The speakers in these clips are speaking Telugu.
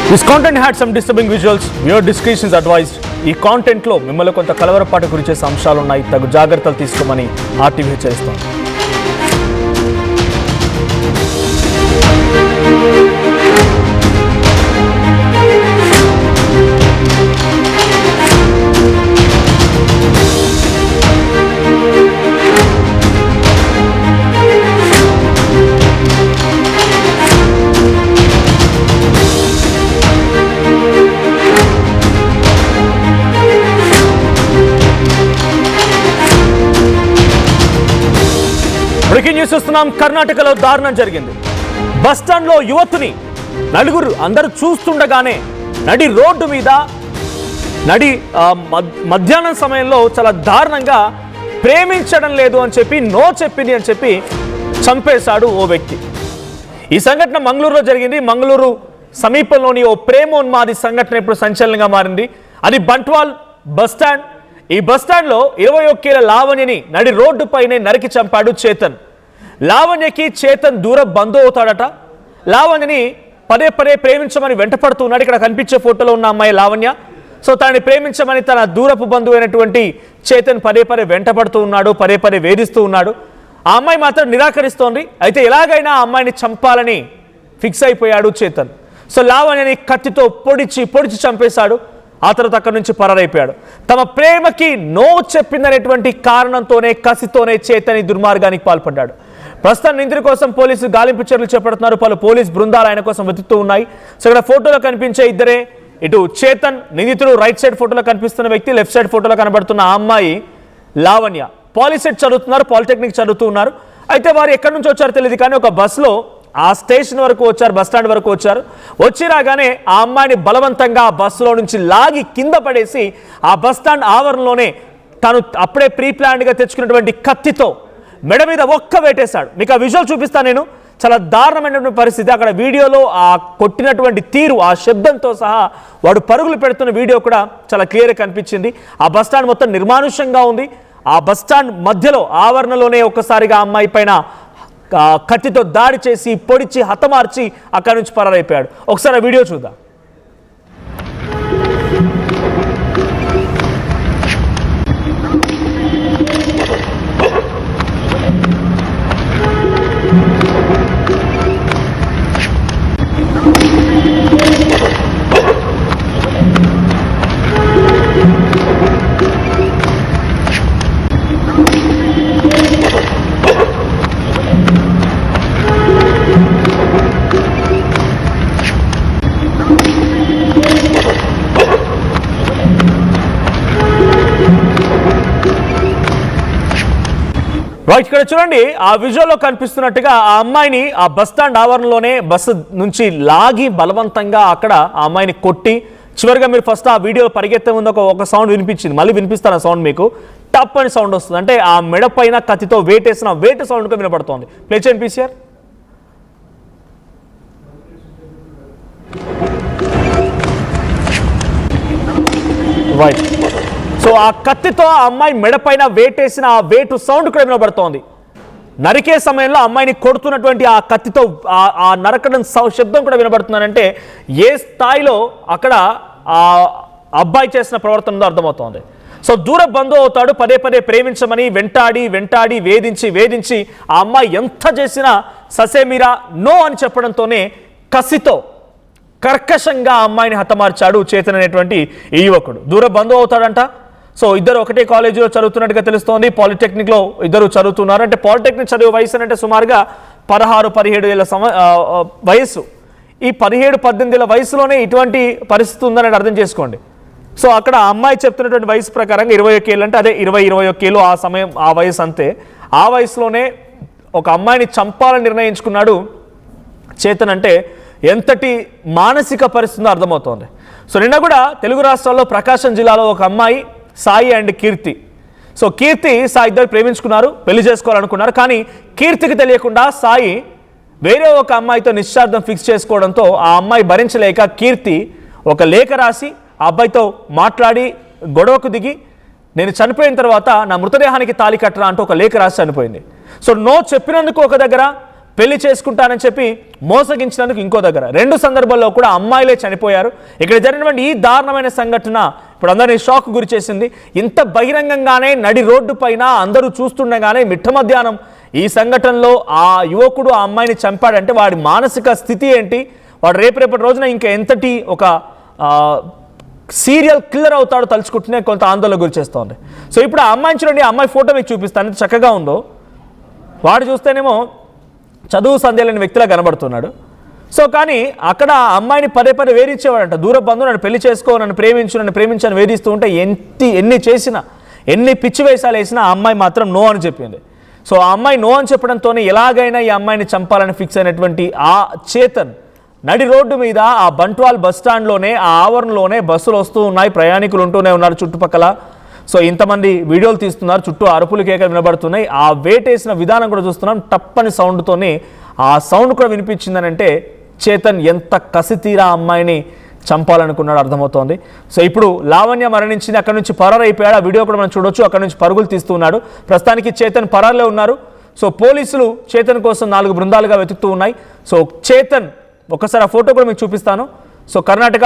This content had some disturbing visuals. Viewer discretion is advised. ఈ కాంటెంట్ లో మిమ్మల్ని కొంత కలవరపాటు గురించే అంశాలు ఉన్నాయి. తగు జాగ్రత్తలు తీసుకోమని ఆర్టీవీ హెచ్చరిస్తోంది. బ్రేకింగ్ న్యూస్ చూస్తున్నాం. కర్ణాటకలో దారుణం జరిగింది. బస్టాండ్ లో యువతిని నలుగురు అందరూ చూస్తుండగానే నడి రోడ్డు మీద మధ్యాహ్నం సమయంలో చాలా దారుణంగా ప్రేమించడం లేదు అని చెప్పి నో చెప్పింది అని చెప్పి చంపేశాడు ఓ వ్యక్తి. ఈ సంఘటన మంగళూరులో జరిగింది. మంగళూరు సమీపంలోని ఓ ప్రేమోన్మాది సంఘటన ఇప్పుడు సంచలనంగా మారింది. అది బంట్వాల్ బస్టాండ్. ఈ బస్టాండ్లో 21 ఏళ్ల లావణ్యని నడి రోడ్డు పైనే నరికి చంపాడు చేతన్. లావణ్యకి చేతన్ దూర బంధువు అవుతాడట. లావణ్యని పదే పదే ప్రేమించమని వెంటపడుతున్నాడు. ఇక్కడ కనిపించే ఫోటోలో ఉన్న అమ్మాయి లావణ్య. సో తనని ప్రేమించమని తన దూరపు బంధువు అయినటువంటి చేతన్ పదే పదే వెంటపడుతూ ఉన్నాడు, పదే పదే వేధిస్తూ ఉన్నాడు. ఆ అమ్మాయి మాత్రం నిరాకరిస్తోంది. అయితే ఎలాగైనా ఆ అమ్మాయిని చంపాలని ఫిక్స్ అయిపోయాడు చేతన్. సో లావణ్యని కత్తితో పొడిచి చంపేశాడు. ఆ తర్వాత అక్కడి నుంచి పరారైపోయాడు. తమ ప్రేమకి నో చెప్పిందనేటువంటి కారణంతోనే కసితోనే చేతన్ దుర్మార్గానికి పాల్పడ్డాడు. ప్రస్తుతం నిందితుడి కోసం పోలీసులు గాలింపు చర్యలు చేపడుతున్నారు. పలు పోలీస్ బృందాలు ఆయన కోసం వెతుకుతూ ఉన్నాయి. సో ఇక్కడ ఫోటోలో కనిపించే ఇద్దరే, ఇటు చేతన్ నిందితుడు రైట్ సైడ్ ఫోటోలో కనిపిస్తున్న వ్యక్తి, లెఫ్ట్ సైడ్ ఫోటోలో కనబడుతున్న ఆ అమ్మాయి లావణ్య. పాలిసెట్ చదువుతున్నారు, పాలిటెక్నిక్ చదువుతూ ఉన్నారు. అయితే వారు ఎక్కడి నుంచి వచ్చారో తెలియదు, కానీ ఒక బస్సులో ఆ స్టేషన్ వరకు వచ్చారు, బస్టాండ్ వరకు వచ్చారు. వచ్చి రాగానే ఆ అమ్మాయిని బలవంతంగా ఆ బస్సులో నుంచి లాగి కింద పడేసి ఆ బస్టాండ్ ఆవరణలోనే తను అప్పుడే ప్రీ ప్లాన్డ్గా తెచ్చుకున్నటువంటి కత్తితో మెడ మీద ఒక్క వేటేశాడు. మీకు ఆ విజువల్ చూపిస్తాను నేను. చాలా దారుణమైనటువంటి పరిస్థితి. అక్కడ వీడియోలో ఆ కొట్టినటువంటి తీరు, ఆ శబ్దంతో సహా వాడు పరుగులు పెడుతున్న వీడియో కూడా చాలా క్లియర్గా కనిపించింది. ఆ బస్టాండ్ మొత్తం నిర్మానుష్యంగా ఉంది. ఆ బస్టాండ్ మధ్యలో ఆవరణలోనే ఒక్కసారిగా అమ్మాయి పైన కత్తితో దాడి చేసి పొడిచి హతమార్చి అక్కడి నుంచి పరారైపోయాడు. ఒకసారి ఆ వీడియో చూద్దాం. రైట్, ఇక్కడ చూడండి. ఆ విజువల్లో కనిపిస్తున్నట్టుగా ఆ అమ్మాయిని ఆ బస్టాండ్ ఆవరణలోనే బస్సు నుంచి లాగి బలవంతంగా అక్కడ ఆ అమ్మాయిని కొట్టి చివరిగా మీరు ఫస్ట్ ఆ వీడియో పరిగెత్తే ముందు ఒక సౌండ్ వినిపించింది. మళ్ళీ వినిపిస్తాను ఆ సౌండ్ మీకు. టప్ అని సౌండ్ వస్తుంది. అంటే ఆ మెడ పైన కత్తితో వేటేసిన వేట సౌండ్గా వినపడుతోంది. ప్లే చేయండి పీసీఆర్. రైట్, సో ఆ కత్తితో ఆ అమ్మాయి మెడ పైన వేటేసిన ఆ వేటు సౌండ్ కూడా వినబడుతోంది. నరికే సమయంలో అమ్మాయిని కొడుతున్నటువంటి ఆ కత్తితో ఆ నరకడం శబ్దం కూడా వినబడుతుందంటే ఏ స్థాయిలో అక్కడ ఆ అబ్బాయి చేసిన ప్రవర్తన ఉందో అర్థమవుతోంది. సో దూర బంధువు అవుతాడు, పదే పదే ప్రేమించమని వెంటాడి వేధించి ఆ అమ్మాయి ఎంత చేసినా ససేమిరా నో అని చెప్పడంతోనే కసితో కర్కశంగా ఆ అమ్మాయిని హతమార్చాడు చేతన్ అనేటువంటి ఈ యువకుడు. దూర బంధువు అవుతాడంట. సో ఇద్దరు ఒకటే కాలేజీలో చదువుతున్నట్టుగా తెలుస్తోంది. పాలిటెక్నిక్లో ఇద్దరు చదువుతున్నారు. అంటే పాలిటెక్నిక్ చదివే వయసు అంటే సుమారుగా 16-17 ఏళ్ళ వయసు. ఈ 17-18 ఏళ్ళ వయసులోనే ఇటువంటి పరిస్థితి ఉందని అర్థం చేసుకోండి. సో అక్కడ అమ్మాయి చెప్తున్నటువంటి వయసు ప్రకారంగా 21 ఏళ్ళు అంటే అదే 20-21 ఏళ్ళు ఆ సమయం, ఆ వయసు అంతే. ఆ వయసులోనే ఒక అమ్మాయిని చంపాలని నిర్ణయించుకున్నాడు చేతన్. అంటే ఎంతటి మానసిక పరిస్థితిలో అర్థమవుతోంది. సో నిన్న కూడా తెలుగు రాష్ట్రాల్లో ప్రకాశం జిల్లాలో ఒక అమ్మాయి సాయి అండ్ కీర్తి. సో కీర్తి సాయి ఇద్దరు ప్రేమించుకున్నారు, పెళ్లి చేసుకోవాలనుకున్నారు. కానీ కీర్తికి తెలియకుండా సాయి వేరే ఒక అమ్మాయితో నిశ్చార్థం ఫిక్స్ చేసుకోవడంతో ఆ అమ్మాయి భరించలేక కీర్తి ఒక లేఖ రాసి ఆ అబ్బాయితో మాట్లాడి గొడవకు దిగి నేను చనిపోయిన తర్వాత నా మృతదేహానికి తాళి కట్టరా అంటూ ఒక లేఖ రాసి చనిపోయింది. సో నో చెప్పినందుకు ఒక దగ్గర, పెళ్లి చేసుకుంటానని చెప్పి మోసగించినందుకు ఇంకో దగ్గర 2 సందర్భాల్లో కూడా అమ్మాయిలే చనిపోయారు. ఇక్కడ జరిగినటువంటి ఈ దారుణమైన సంఘటన ఇప్పుడు అందరినీ షాక్ గురి చేసింది. ఇంత బహిరంగంగానే నడి రోడ్డు పైన అందరూ చూస్తుండగానే మిట్ట మధ్యాహ్నం ఈ సంఘటనలో ఆ యువకుడు ఆ అమ్మాయిని చంపాడంటే వాడి మానసిక స్థితి ఏంటి, వాడు రేపటి రోజున ఇంకా ఎంతటి ఒక సీరియల్ కిల్లర్ అవుతాడో తలుచుకుంటూనే కొంత ఆందోళన గురి చేస్తూ ఉంది. సో ఇప్పుడు ఆ అమ్మాయిని చూడండి, ఆ అమ్మాయి ఫోటో మీకు చూపిస్తాను, ఎంత చక్కగా ఉందో. వాడు చూస్తేనేమో చదువు సంధ్యలేని వ్యక్తిలా కనబడుతున్నాడు. సో కానీ అక్కడ అమ్మాయిని పదే వేధించేవాడంట. దూర బంధువు నన్ను పెళ్లి చేసుకో, నన్ను ప్రేమించని వేధిస్తూ ఉంటే ఎన్ని చేసినా, ఎన్ని పిచ్చి వేషాలు వేసినా ఆ అమ్మాయి మాత్రం నో అని చెప్పింది. సో ఆ అమ్మాయి నో అని చెప్పడంతోనే ఎలాగైనా ఈ అమ్మాయిని చంపాలని ఫిక్స్ అయినటువంటి ఆ చేతన్ నడి రోడ్డు మీద ఆ బంట్వాల్ బస్ స్టాండ్లోనే ఆ ఆవరణలోనే బస్సులు వస్తూ ఉన్నాయి, ప్రయాణికులు ఉంటూనే ఉన్నారు చుట్టుపక్కల. సో ఇంతమంది వీడియోలు తీస్తున్నారు, చుట్టూ అరుపులు కేకలు వినబడుతున్నాయి. ఆ వేటేసిన విధానం కూడా చూస్తున్నాం, టప్పని సౌండ్తోనే ఆ సౌండ్ కూడా వినిపించిందని అంటే చేతన్ ఎంత కసితీరా అమ్మాయిని చంపాలనుకున్నాడు అర్థమవుతోంది. సో ఇప్పుడు లావణ్య మరణించింది, అక్కడ నుంచి పరారైపోయాడు. ఆ వీడియో కూడా మనం చూడొచ్చు, అక్కడ నుంచి పరుగులు తీస్తున్నాడు. ప్రస్తుతానికి చేతన్ పరారులో ఉన్నారు. సో పోలీసులు చేతన్ కోసం 4 బృందాలుగా వెతుకుతూ ఉన్నాయి. సో చేతన్ ఒకసారి ఆ ఫోటో కూడా మీకు చూపిస్తాను. సో కర్ణాటక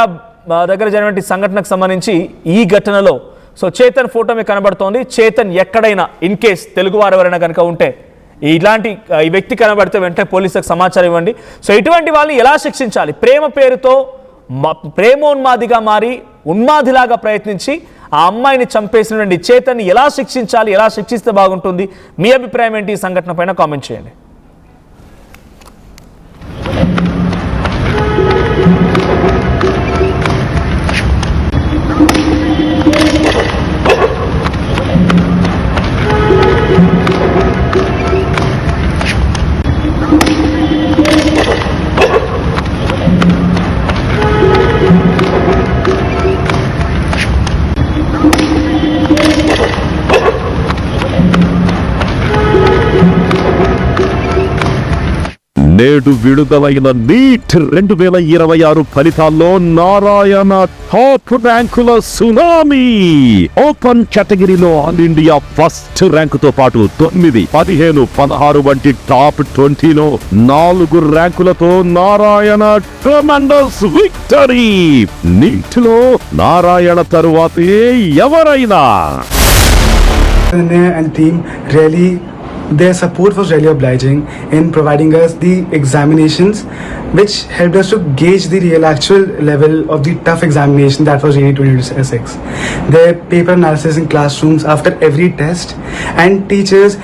దగ్గర జరిగినటువంటి సంఘటనకు సంబంధించి ఈ ఘటనలో సో చేతన్ ఫోటో మీకు కనబడుతోంది. చేతన్ ఎక్కడైనా ఇన్ కేస్ తెలుగువారు ఎవరైనా కనుక ఉంటే ఇలాంటి ఈ వ్యక్తి కనబడితే వెంటనే పోలీసులకు సమాచారం ఇవ్వండి. సో ఇటువంటి వాళ్ళని ఎలా శిక్షించాలి? ప్రేమ పేరుతో ప్రేమోన్మాదిగా మారి ఉన్మాదిలాగా ప్రయత్నించి ఆ అమ్మాయిని చంపేసినటువంటి చేతన్ని ఎలా శిక్షించాలి, ఎలా శిక్షిస్తే బాగుంటుంది? మీ అభిప్రాయం ఏంటి ఈ సంఘటన పైన కామెంట్ చేయండి. నేడు విడుదలైన నీట్ 2026 ఫలితాల్లో నారాయణ టాప్ ర్యాంకుల సునామీ. ఓపెన్ కేటగిరీలో ఆల్ ఇండియా ఫస్ట్ ర్యాంకుతో పాటు 9, 15, 16 వంటి టాప్ 20లో 4 ర్యాంకులతో నారాయణ ట్రెమెండస్ విక్టరీ. నీట్ లో నారాయణ తరువాతే ఎవరైనా. Their support was really obliging in providing us the examinations, which helped us to gauge the real actual level of the tough examination that was really 2026. Their paper analysis in classrooms after every test, and teachers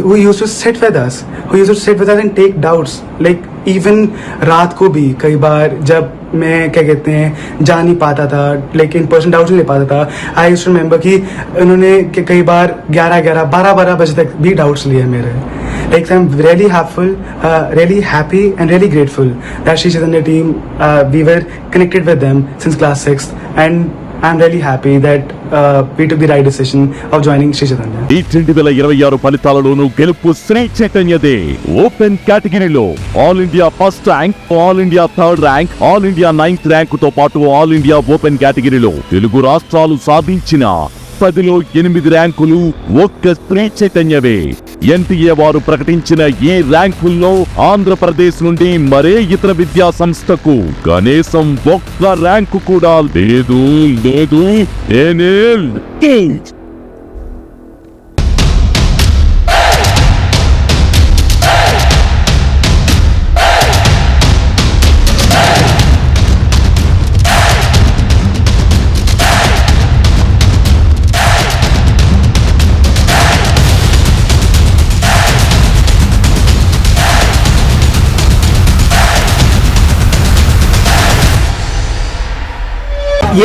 who used to sit with us and take doubts. Like even रात को भी कई बार जब मैं क्या कहते हैं जा नहीं पाता था, like in person डाउट्स नहीं ले पाता था, आई यूज्ड टू रिमेंबर कि उन्होंने कई बार 11, 12 बजे तक भी डाउट्स लिए मेरे. Like I'm really happy and really grateful that Sri Chaitanya team, we were connected with them since class 6th, and I'm really happy that we took the right decision of joining Sri Chaitanya. ఈ 2026 ఫలితాలలోనూ గెలుపు శ్రీ చైతన్యదే. ఓపెన్ కేటగిరీలో all India first rank, all India third rank, all India 9th ర్యాంకుతో పాటు ఆల్ ఇండియా ఓపెన్ కేటగిరీలో తెలుగు రాష్ట్రాలు సాధించిన 10లో 8 ర్యాంకులు ఒక్క శ్రీ చైతన్యవే. ఎన్టీఏ వారు ప్రకటించిన ఈ ర్యాంకుల్లో ఆంధ్రప్రదేశ్ నుండి మరే ఇతర విద్యా సంస్థకు కనీసం ఒక్క ర్యాంకు కూడా లేదు.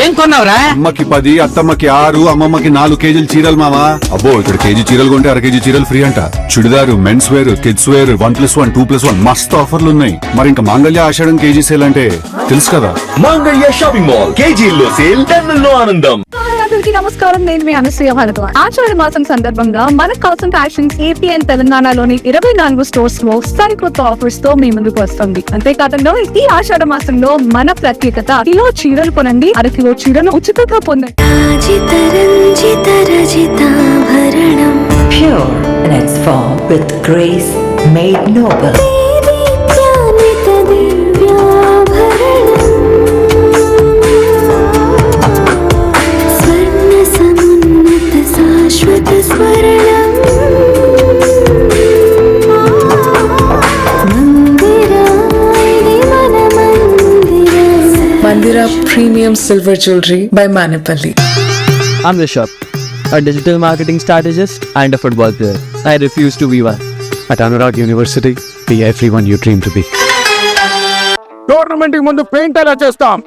ఏం కొన్నావురా? అమ్మకి 10, అత్తమ్మకి 6, అమ్మమ్మకి 4 కేజీలు చీరలు మావా. అబ్బో ఇక్కడ కేజీ చీరలు కొంటే 1 కేజీ చీరలు ఫ్రీ అంట. Churidar, men's wear, kids wear 1+1, 2+1 మస్తు ఆఫర్లు ఉన్నాయి. మరి ఇంకా మాంగళ్య ఆషాఢం కేజీ సేల్ అంటే తెలుసు కదా. మాంగళ్య షాపింగ్ మాల్ కేజీల్లో సేల్, టన్నుల్లో ఆనందం. అందరికీ నమస్కారం, నేను మీ అనసూయ భారద్వాజ్. ఆషాఢ మాసం సందర్భంగా మన కాసం ఫ్యాషన్స్ ఏపీ అండ్ తెలంగాణలోని 24 స్టోర్స్ లో సరికొత్త ఆఫర్స్ తో మీ ముందుకు వస్తుంది. అంతేకాకుండా ఈ ఆషాఢ మాసంలో మన ప్రత్యేకత, కిలో చీరలు కొనండి, 1 కిలో చీరను ఉచితంగా పొందండి. Pure in its form with grace made noble. శాశ్వత స్వర్ణం Mandira Premium Silver Jewelry by Manipali. I'm Rishabh, a digital marketing strategist and a football player. I refuse to be one. At Anurag University, be everyone you dream to be. Tournament ముందు పెయింట్ ఎలా చేస్తాం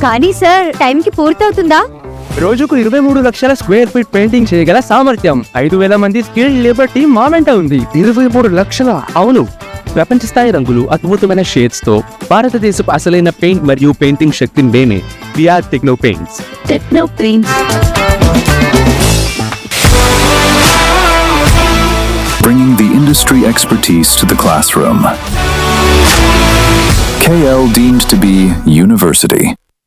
కానీ సార్ టైంకి పూర్తవుతుందా? రోజుకు 23 లక్షల స్క్వేర్ ఫీట్ పెయింటింగ్ చేయగల సామర్థ్యం 5,000 మంది స్కిల్డ్ లేబర్ టీం మా వెంట ఉంది. 23 లక్షల? అవును, ప్రపంచ స్థాయి రంగులు, అద్భుతమైన షేడ్స్ తో భారతదేశపు అసలైన పెయింట్ మరియు పెయింటింగ్ శక్తిని మేమే VR techno paints. Techno paints. Bringing the industry expertise to the classroom. KL deemed to be university.